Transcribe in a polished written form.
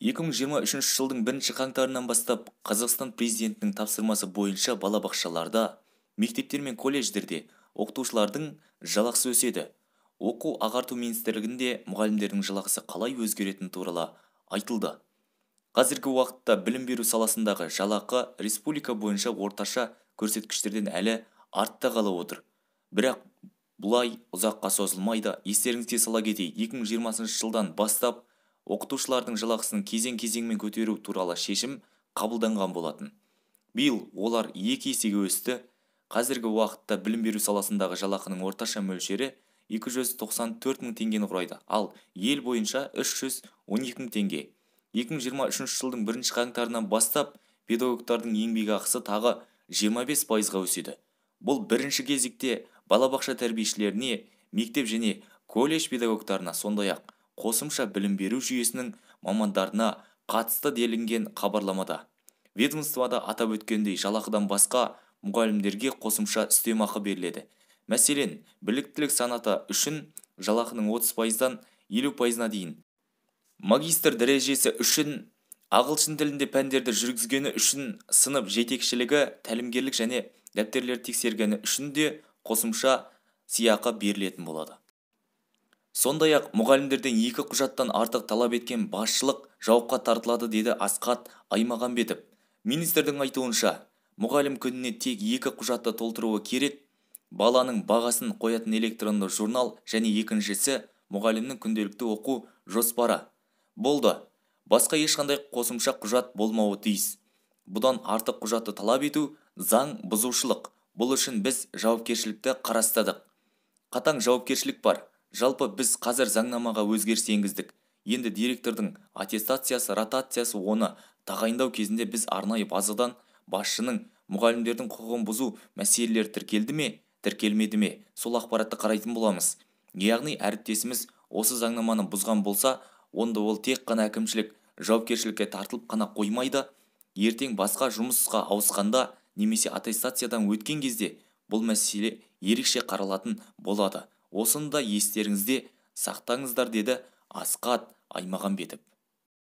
2023 жылдың 1 қаңтарынан бастап Қазақстан президентінің тапсырмасы бойынша балабақшаларда, мектептер мен колледждерде оқытушылардың жалақысы өседі. Оқу-ағарту министрлігінде мұғалімдердің жалақысы қалай өзгеретіні туралы айтылды. Қазіргі уақытта білім беру саласындағы жалақы республика бойынша орташа көрсеткіштерден әлі артта қалып отыр. Бірақ бұлай ұзаққа созылмайды. Естеріңізге сала кетейік, 2020 жылдан бастап оқытушылардың жалақысын кезең-кезеңмен көтеру туралы шешім қабылданған болатын. Биыл олар 2 есеге өсті. Қазіргі уақытта білім беру саласындағы жалақының орташа мөлшері 294 мың теңгені құрайды, ал ел бойынша 312 мың теңге. 2023 жылдың 1 қаңтарынан бастап педагогтардың еңбекақысы тағы 25%-ға өседі. Бұл бірінші кезекте балабақша тәрбиешілеріне, мектеп және колледж педагогтарына, сондай-ақ қосымша білім беру жүйесінің мамандарына қатысты делінген хабарламада. Ведомствода атап өткендей, жалақыдан басқа мұғалімдерге қосымша үстемақы беріледі. Мәселен, біліктілік санаты үшін жалақының 30%-дан 50%-на дейін, магистр дәрежесі үшін, ағылшын тілінде пәндерді жүргізгені үшін, сынып жетекшілігі, тәлімгерлік және дәптерлер тексергені үшін де қосымша сыйақы берілетін болады. Сондай-ақ мұғалімдерден 2 құжаттан артық талап еткен басшылық жауапқа тартылады, деді Асқат Аймағамбетов. Министрдің айтуынша, мұғалім күніне тек 2 құжатты толтыруы керек: баланың бағасын қоятын электронды журнал және екіншісі мұғалімнің күнделікті оқу жоспары. Болды. Басқа ешқандай қосымша құжат болмауы тиіс. Бұдан артық құжатты талап ету заң бұзушылық. Бұл үшін біз жауапкершілікті қарастадық. Қатаң жауапкершілік бар. Жалпы біз қазір заңнамаға өзгеріс енгіздік. Енді директордың аттестациясы, ротациясы, оны тағайындау кезінде біз арнайы базадан басшының мұғалімдердің құқығын бұзу мәселелері тіркелді ме, тіркелмеді ме, сол ақпаратты қарайтын боламыз. Яғни әріптесіміз осы заңнаманы бұзған болса, онда ол тек қана әкімшілік жауапкершілікке тартылып қана қоймайды. Ертең басқа жұмысқа ауысқанда немесе аттестациядан өткен кезде бұл мәселе ерекше қаралатын болады. Осыны да естеріңізде сақтаңыздар, деді Асқат Аймағамбетов.